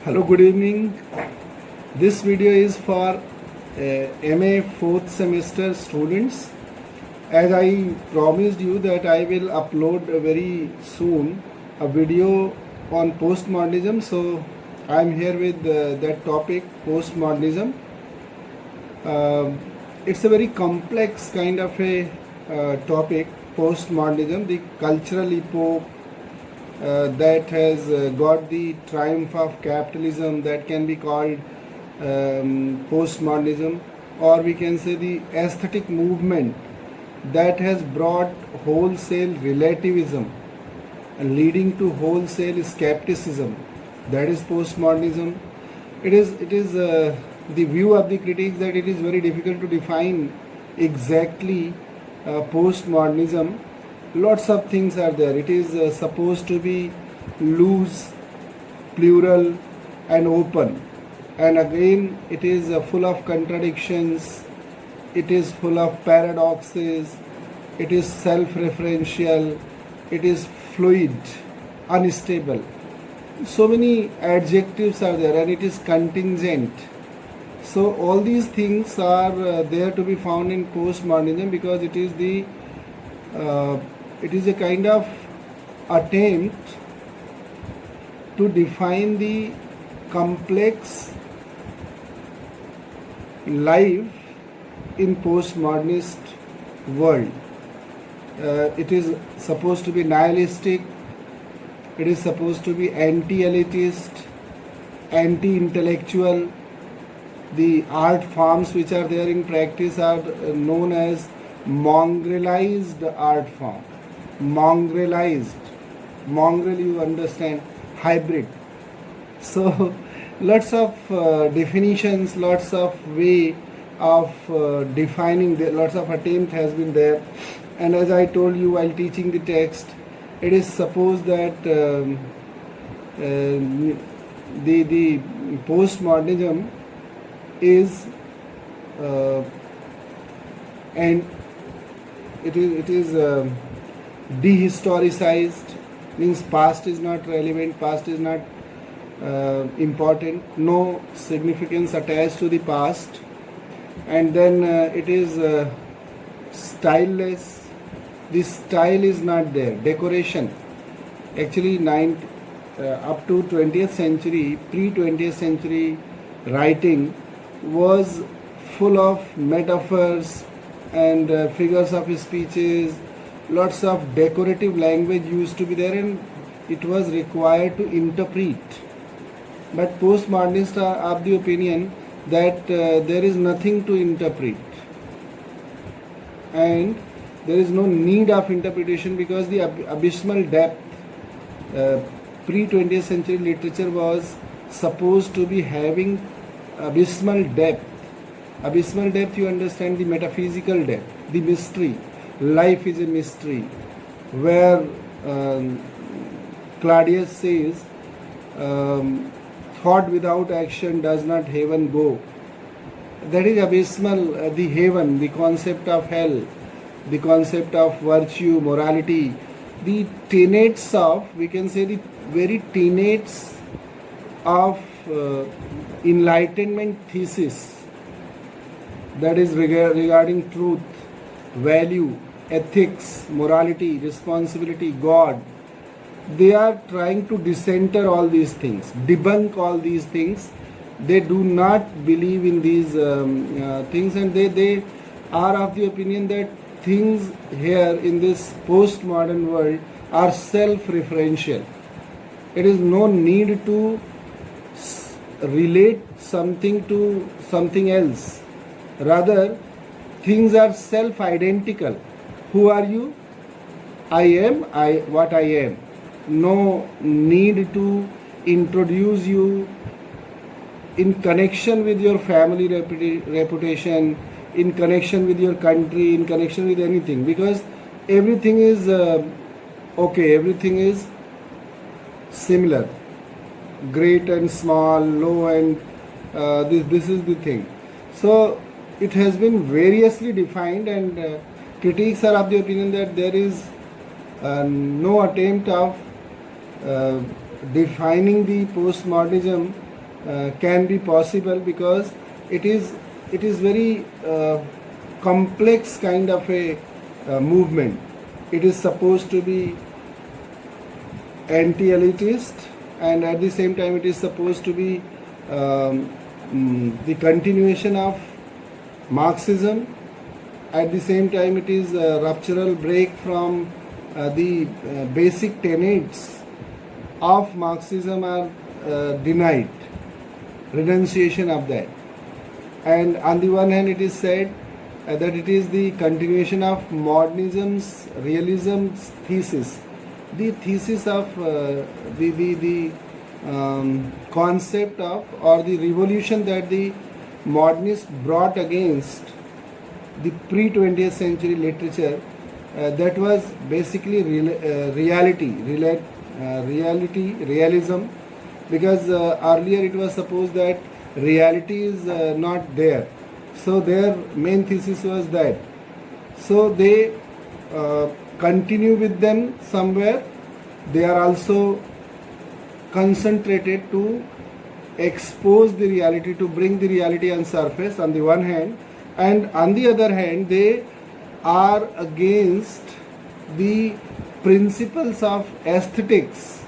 Hello, good evening. This video is for MA 4th semester students. As I promised you that I will upload very soon a video on postmodernism, so I am here with that topic, postmodernism. It's a very complex kind of a topic, postmodernism, the cultural epoch that has got the triumph of capitalism, that can be called postmodernism, or we can say the aesthetic movement that has brought wholesale relativism and leading to wholesale skepticism. That is postmodernism. It is the view of the critics that it is very difficult to define exactly postmodernism. Lots of things are there. It is supposed to be loose, plural and open, and again it is full of contradictions, it is full of paradoxes, it is self-referential, it is fluid, unstable. So many adjectives are there, and it is contingent. So all these things are there to be found in postmodernism, because it is a kind of attempt to define the complex life in postmodernist world. It is supposed to be nihilistic, it is supposed to be anti-elitist, anti-intellectual. The art forms which are there in practice are known as mongrelized art form. Mongrelized, mongrel, you understand, hybrid. So lots of definitions, lots of way of defining, lots of attempt has been there. And as I told you while teaching the text, it is supposed that the postmodernism is and it is dehistoricized, means past is not relevant, past is not important, no significance attached to the past. And then it is styleless, the style is not there, decoration. Actually up to 20th century, pre-20th century writing was full of metaphors and figures of speeches. Lots of decorative language used to be there, and it was required to interpret. But postmodernists are of the opinion that there is nothing to interpret, and there is no need of interpretation, because the abysmal depth, pre-20th century literature was supposed to be having abysmal depth. Abysmal depth, you understand, the metaphysical depth, the mystery. Life is a mystery, where Claudius says, thought without action does not heaven go. That is abysmal, the heaven, the concept of hell, the concept of virtue, morality, the tenets of, we can say, the very tenets of enlightenment thesis, that is regarding truth, value, ethics, morality, responsibility, God. They are trying to decenter all these things, debunk all these things. They do not believe in these things, and they are of the opinion that things here in this postmodern world are self-referential. It is no need to relate something to something else. Rather, things are self-identical. Who are you? I am what I am. No need to introduce you in connection with your family reputation, in connection with your country, in connection with anything, because everything is okay, everything is similar, great and small, low and this is the thing. So it has been variously defined, and critics are of the opinion that there is no attempt of defining the postmodernism can be possible, because it is very complex kind of a movement. It is supposed to be anti-elitist, and at the same time it is supposed to be the continuation of Marxism. At the same time it is a ruptural break from the basic tenets of Marxism are denied, renunciation of that. And on the one hand it is said that it is the continuation of modernism's realism's thesis, the thesis of the concept of, or the revolution that the modernists brought against the pre-20th century literature, that was basically realism, because earlier it was supposed that reality is not there. So their main thesis was that. So they continue with them somewhere. They are also concentrated to expose the reality, to bring the reality on surface on the one hand, and on the other hand they are against the principles of aesthetics,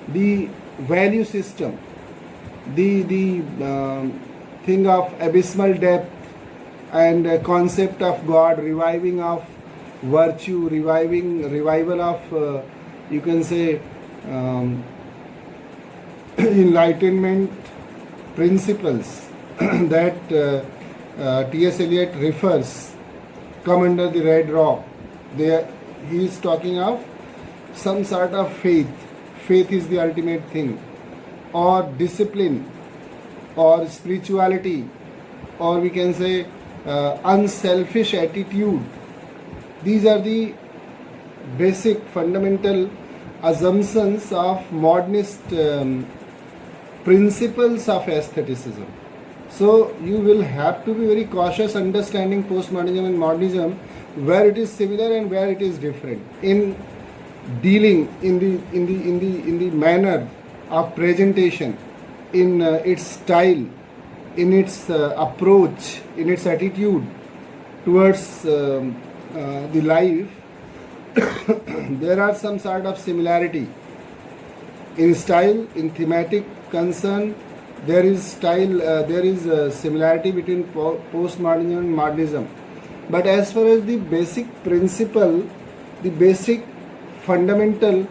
the value system, the thing of abysmal depth, and concept of God, reviving of virtue, revival of you can say enlightenment principles that T.S. Eliot refers come under the red rock. There he is talking of some sort of faith. Faith is the ultimate thing, or discipline, or spirituality, or we can say unselfish attitude. These are the basic fundamental assumptions of modernist principles of aestheticism. So you will have to be very cautious understanding postmodernism and modernism, where it is similar and where it is different in dealing in the manner of presentation, in its style, in its approach, in its attitude towards the life. There are some sort of similarity in style, in thematic concern. There is similarity between postmodernism and modernism. But as far as the basic principle, the basic fundamental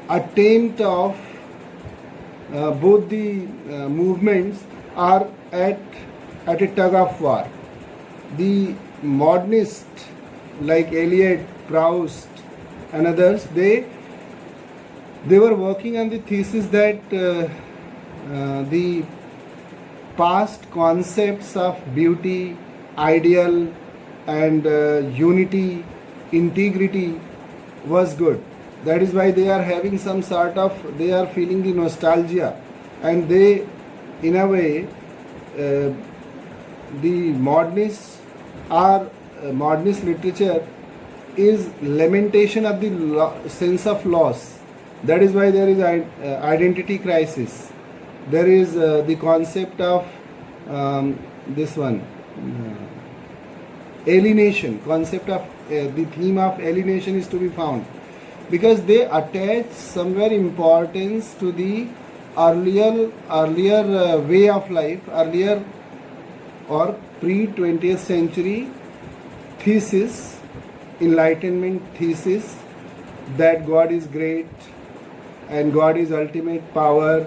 attempt of both the movements are at a tug of war. The modernists like Eliot, Proust and others, they were working on the thesis that the past concepts of beauty, ideal and unity, integrity was good. That is why they are having some sort of, they are feeling the nostalgia, and they, in a way, the modernists are, modernist literature is lamentation of the sense of loss. That is why there is identity crisis. There is the concept of this one, alienation, concept of the theme of alienation is to be found, because they attach somewhere importance to the earlier way of life, earlier or pre-20th century thesis, enlightenment thesis, that God is great and God is ultimate power,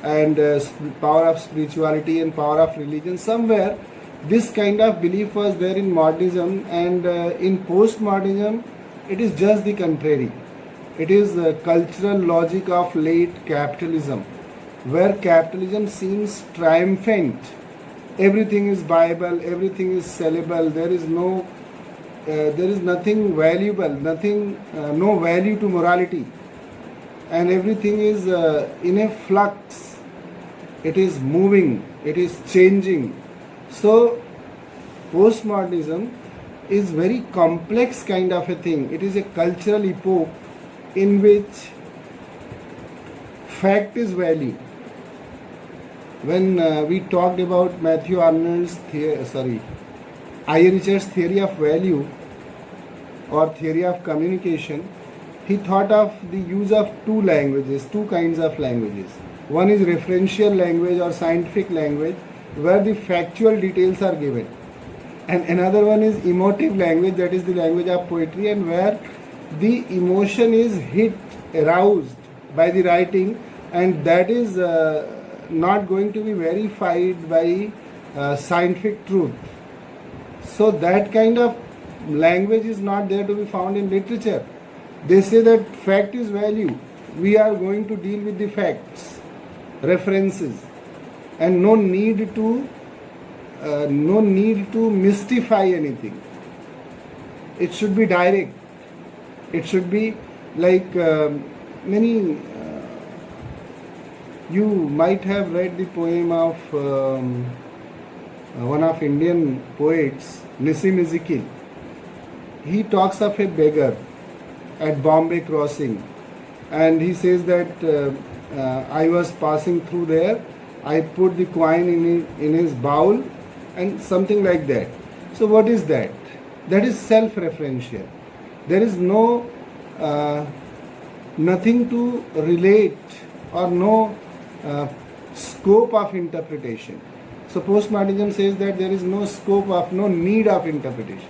and power of spirituality and power of religion. Somewhere this kind of belief was there in modernism, and in postmodernism it is just the contrary. It is the cultural logic of late capitalism, where capitalism seems triumphant. Everything is Bible, everything is sellable, there is nothing valuable, no value to morality, and everything is in a flux. It is moving, it is changing. So postmodernism is very complex kind of a thing. It is a cultural epoch in which fact is value, when we talked about Matthew Arnold's I. Richard's theory of value or theory of communication, he thought of the use of two languages, two kinds of languages. One is referential language or scientific language, where the factual details are given, and another one is emotive language, that is the language of poetry, and where the emotion is hit, aroused by the writing, and that is not going to be verified by scientific truth. So that kind of language is not there to be found in literature. They say that fact is value. We are going to deal with the facts, references, and no need to mystify anything. It should be direct. It should be like you might have read the poem of one of Indian poets, Nissim Ezekiel. He talks of a beggar at Bombay crossing, and he says that I was passing through there, I put the coin in his bowl, and something like that. So what is that? That is self-referential. There is no nothing to relate or no scope of interpretation. So postmodernism says that there is no scope of, no need of interpretation.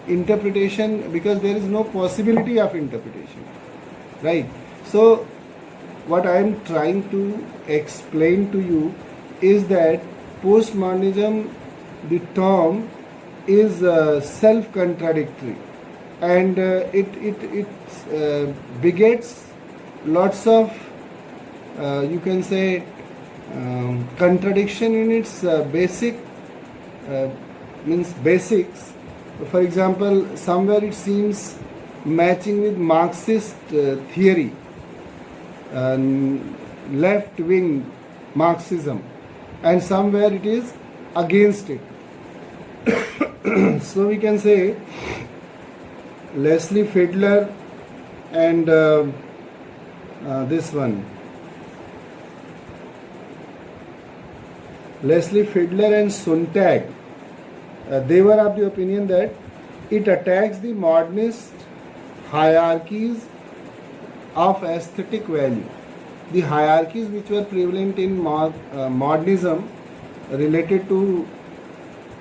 Interpretation, because there is no possibility of interpretation, right? So what I am trying to explain to you is that postmodernism, the term, is self-contradictory, and it begets lots of you can say contradiction in its basics. For example, somewhere it seems matching with Marxist theory, left-wing Marxism, and somewhere it is against it. So we can say Leslie Fiedler and this one, Leslie Fiedler and Sontag, they were of the opinion that it attacks the modernist hierarchies of aesthetic value. The hierarchies which were prevalent in modernism related to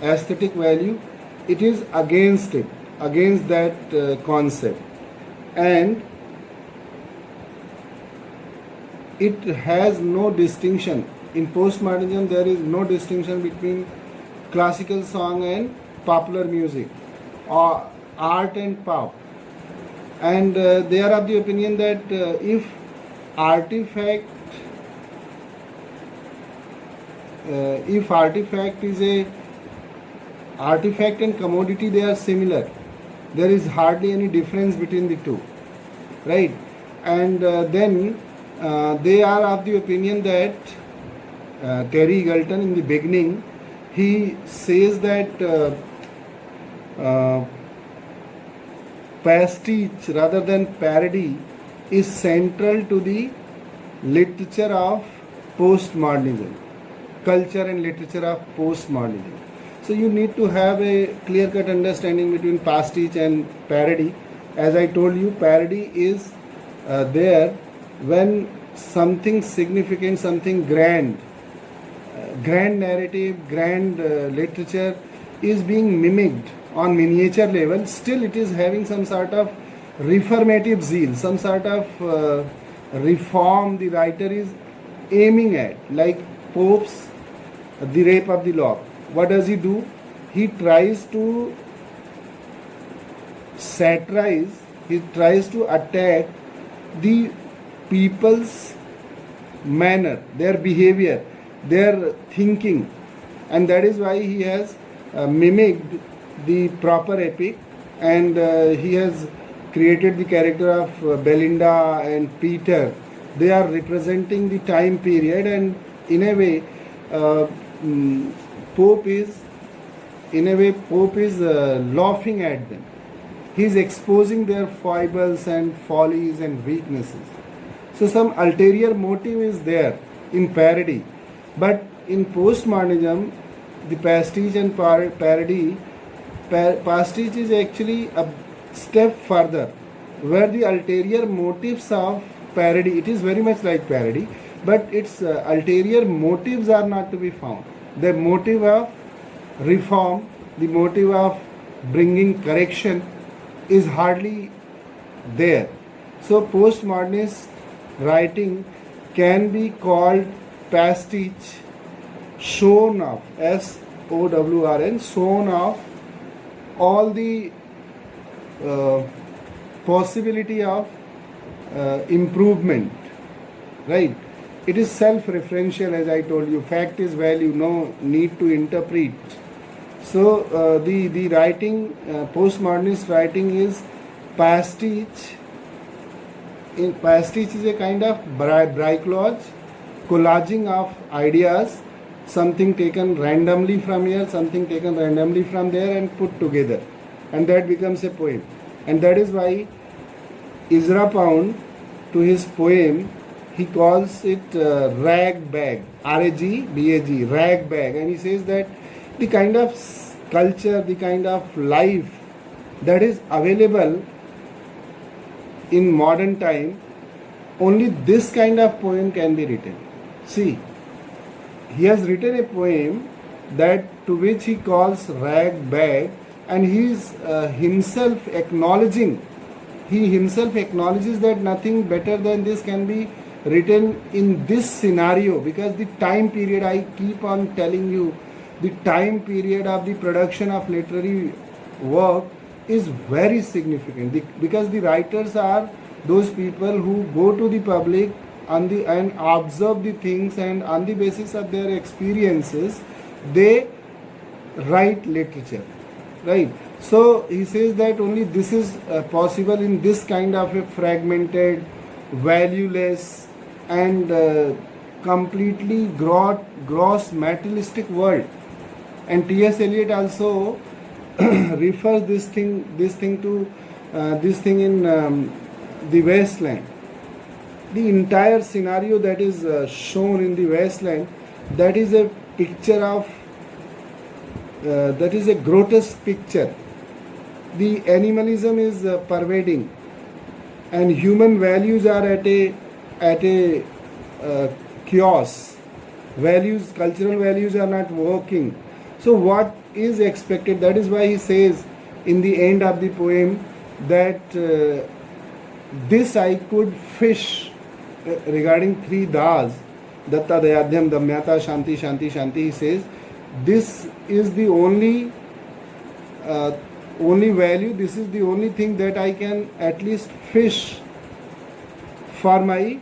aesthetic value, it is against it, against that concept, and it has no distinction. In postmodernism, there is no distinction between classical song and popular music, or art and pop. And they are of the opinion that if artifact is a artifact and commodity, they are similar. There is hardly any difference between the two, right? And then they are of the opinion that Terry Eagleton, in the beginning, he says that pastiche rather than parody is central to the literature of postmodernism, culture and literature of postmodernism. So you need to have a clear-cut understanding between pastiche and parody. As I told you, parody is there when something significant, something grand, grand narrative, grand literature is being mimicked on miniature level. Still it is having some sort of reformative zeal, some sort of reform the writer is aiming at, like Pope's The Rape of the Lock. What does he do? He tries to satirize, he tries to attack the people's manner, their behavior, their thinking, and that is why he has mimicked the proper epic, and he has created the character of Belinda and Peter. They are representing the time period, and in a way Pope is laughing at them. He is exposing their foibles and follies and weaknesses. So some ulterior motive is there in parody. But in postmodernism, the pastiche and parody, pastiche is actually a step further, where the ulterior motives of parody, it is very much like parody, but its ulterior motives are not to be found. The motive of reform, the motive of bringing correction is hardly there. So postmodernist writing can be called pastiche, shown of, SOWRN, shown of all the possibility of improvement, right? It is self-referential, as I told you. Fact is value, no need to interpret. So the writing, postmodernist writing is pastiche. Pastiche is a kind of bricolage, collaging of ideas, something taken randomly from here, something taken randomly from there and put together, and that becomes a poem. And that is why Ezra Pound, to his poem, he calls it rag bag, RAGBAG, rag bag, and he says that the kind of culture, the kind of life that is available in modern time, only this kind of poem can be written. See, he has written a poem that to which he calls rag bag, and he is himself acknowledging, he himself acknowledges that nothing better than this can be written in this scenario, because the time period, I keep on telling you, the time period of the production of literary work is very significant, because the writers are those people who go to the public and observe the things, and on the basis of their experiences they write literature, right? So he says that only this is possible in this kind of a fragmented, valueless and completely gross materialistic world. And T.S. Eliot also refers this thing in The Wasteland. The entire scenario that is shown in The Wasteland, that is a picture of, that is a grotesque picture. The animalism is pervading, and human values are at a chaos. Values, cultural values are not working. So what is expected? That is why he says in the end of the poem that this I could fish, regarding three das, Datta Dayadhyam Damyata Shanti Shanti Shanti. He says this is the only value, this is the only thing that I can at least fish for my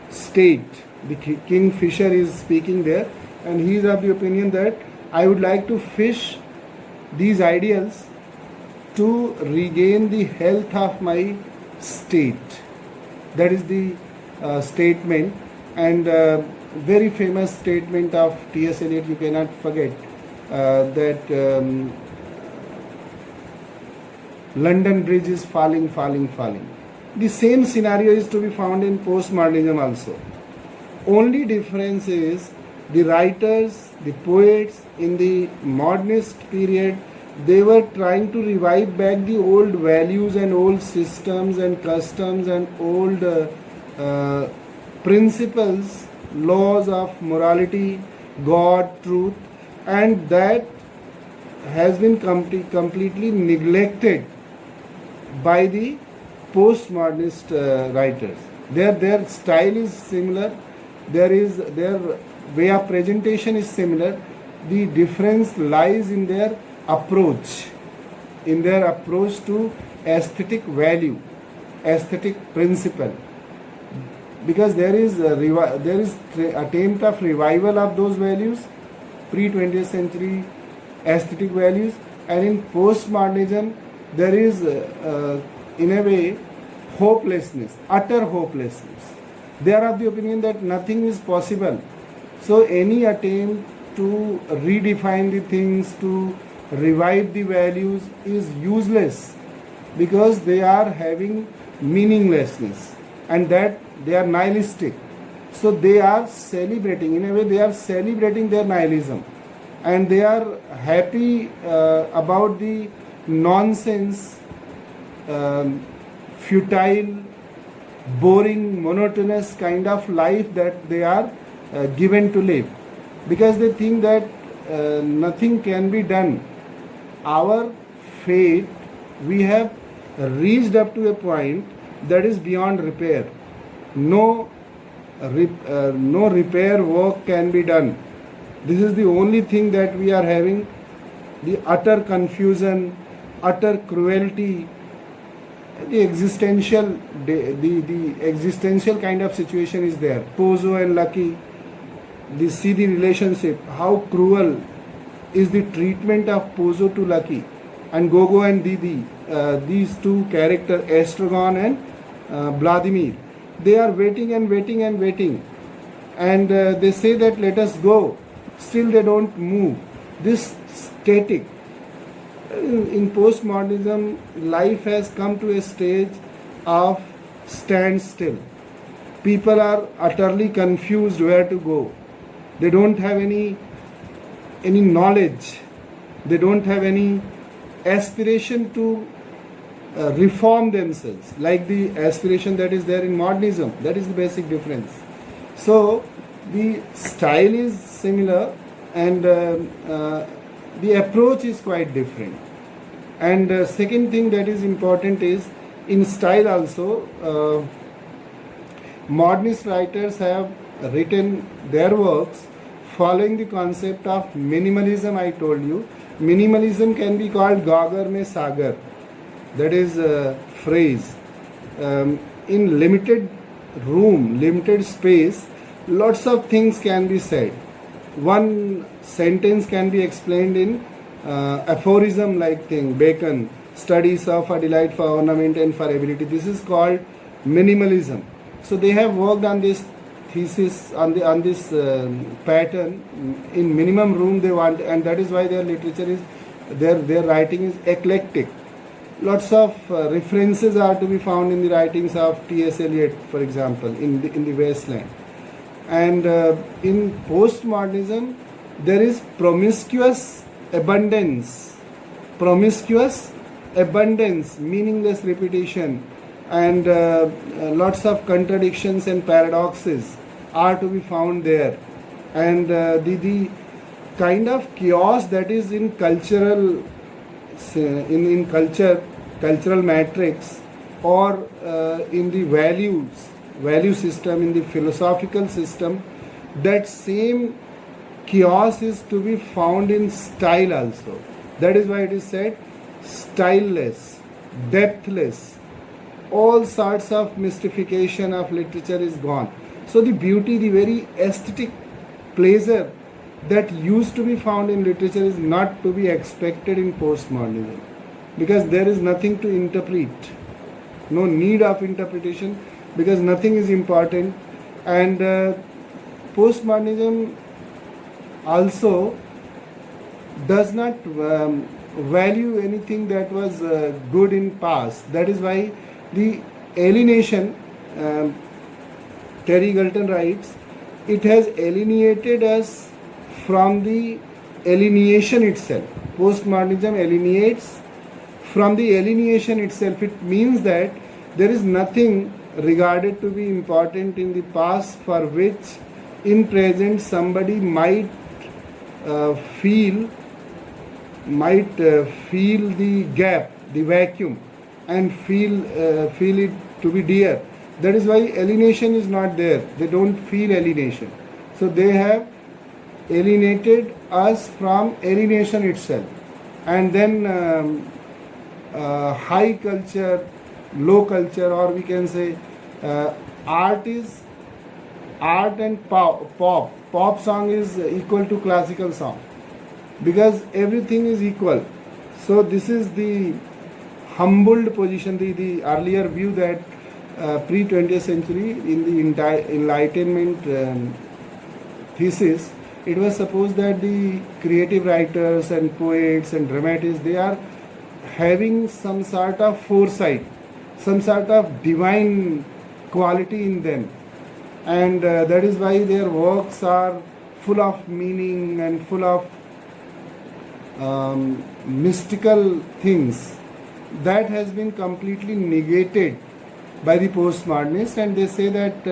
state. The kingfisher is speaking there, and he is of the opinion that I would like to fish these ideals to regain the health of my state. That is the statement, and very famous statement of T.S. Eliot, you cannot forget, that London Bridge is falling, falling, falling. The same scenario is to be found in postmodernism also. Only difference is the writers, the poets in the modernist period, they were trying to revive back the old values and old systems and customs and old principles, laws of morality, God, truth, and that has been completely neglected by the postmodernist writers. Their style is similar, their way of presentation is similar. The difference lies in their approach to aesthetic value, aesthetic principle, because there is attempt of revival of those values, pre-20th century aesthetic values, and in postmodernism there is in a way hopelessness, utter hopelessness. They are of the opinion that nothing is possible. So any attempt to redefine the things, to revive the values is useless, because they are having meaninglessness, and that they are nihilistic. So they are celebrating, in a way they are celebrating their nihilism, and they are happy about the nonsense, futile, boring, monotonous kind of life that they are given to live, because they think that nothing can be done. Our fate, we have reached up to a point that is beyond repair. No no repair work can be done. This is the only thing that we are having. The utter confusion, utter cruelty, the existential kind of situation is there. Pozo and Lucky, they see the relationship, how cruel is the treatment of Pozo to Lucky, and Gogo and Didi, these two characters, Estragon and Vladimir, they are waiting and waiting and waiting, and they say that let us go, still they don't move. This static. In postmodernism, life has come to a stage of standstill. People are utterly confused where to go. They don't have any knowledge. They don't have any aspiration to reform themselves, like the aspiration that is there in modernism. That is the basic difference. So the style is similar, and the approach is quite different. And second thing that is important is, in style also, modernist writers have written their works following the concept of minimalism. I told you, minimalism can be called Gagar mein Sagar. That is a phrase. In limited room, limited space, lots of things can be said. One sentence can be explained in aphorism like thing. Bacon, studies of a delight for ornament and for ability. This is called minimalism. So they have worked on this thesis, on this pattern. In minimum room they want, and that is why their literature is, their writing is eclectic. Lots of references are to be found in the writings of T.S. Eliot, for example, in the Wasteland. And in postmodernism, there is promiscuous abundance, meaningless repetition, and lots of contradictions and paradoxes are to be found there. And the kind of chaos that is in cultural, cultural matrix, or in the value system, in the philosophical system, that same chaos is to be found in style also. That is why it is said styleless, depthless, all sorts of mystification of literature is gone. So the beauty, the very aesthetic pleasure that used to be found in literature is not to be expected in postmodernism, because there is nothing to interpret, no need of interpretation, because nothing is important. And postmodernism also does not value anything that was good in past. That is why the alienation, Terry Galton writes, it has alienated us from the alienation itself. Postmodernism alienates from the alienation itself. It means that there is nothing regarded to be important in the past for which in present somebody might feel the gap, the vacuum, and feel it to be dear. That is why alienation is not there. They don't feel alienation. So they have alienated us from alienation itself. And then high culture, low culture, or we can say art and pop. Pop song is equal to classical song, because everything is equal. So this is the humbled position, the earlier view that pre-20th century, in the entire Enlightenment thesis, it was supposed that the creative writers and poets and dramatists, they are having some sort of foresight, some sort of divine quality in them, and that is why their works are full of meaning and full of mystical things. That has been completely negated by the postmodernists, and they say that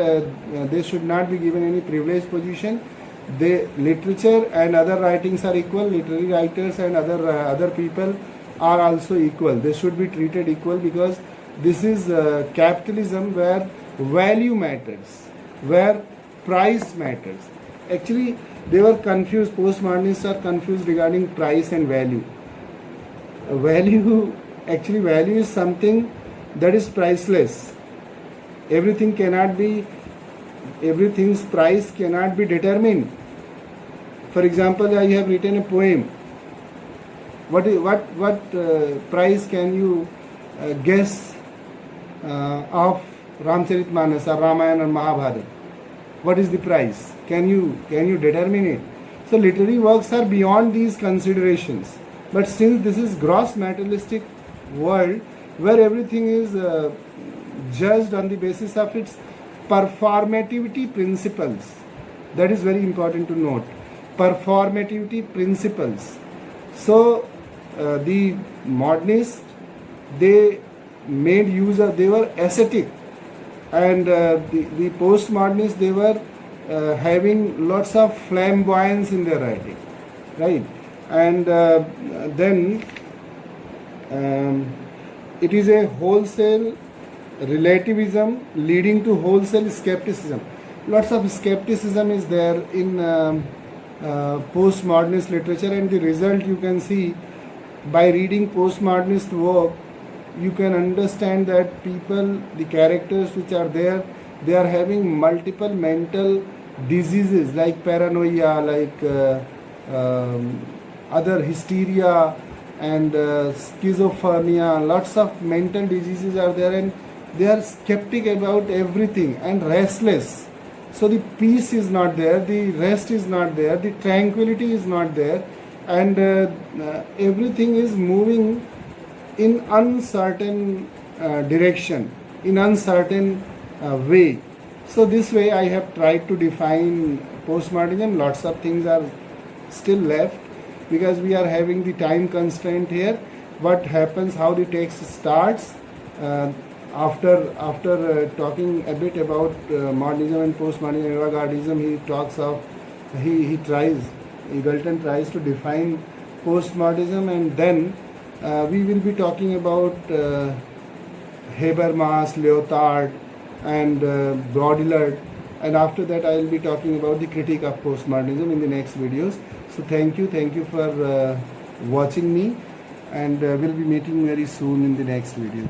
they should not be given any privileged position. Literature and other writings are equal. Literary writers and other people are also equal. They should be treated equal, because this is capitalism where value matters, where price matters. Actually, they were confused. Postmodernists are confused regarding price and value. Value is something that is priceless. Everything's price cannot be determined. For example, I have written a poem. What price can you guess of Ramcharitmanas or Ramayana or Mahabharata? What is the price? Can you determine it? So literary works are beyond these considerations. But since this is gross materialistic world where everything is judged on the basis of its performativity principles, that is very important to note. Performativity principles. So the modernists, they made use of, they were ascetic, and the postmodernists, they were having lots of flamboyance in their writing, right? And then it is a wholesale relativism leading to wholesale skepticism. Lots of skepticism is there in postmodernist literature, and the result you can see by reading postmodernist work. You can understand that people, the characters which are there, they are having multiple mental diseases like paranoia, like other hysteria and schizophrenia. Lots of mental diseases are there, and they are skeptic about everything and restless. So the peace is not there, the rest is not there, the tranquility is not there, and everything is moving in uncertain direction, in uncertain way. So this way I have tried to define postmodernism. Lots of things are still left because we are having the time constraint here. What happens, how the text starts, after talking a bit about modernism and postmodernism, avant-gardism, he talks of, Eagleton tries to define postmodernism, and then we will be talking about Habermas, Lyotard and Baudrillard, and after that I will be talking about the critique of postmodernism in the next videos. So thank you for watching me, and we'll be meeting very soon in the next video.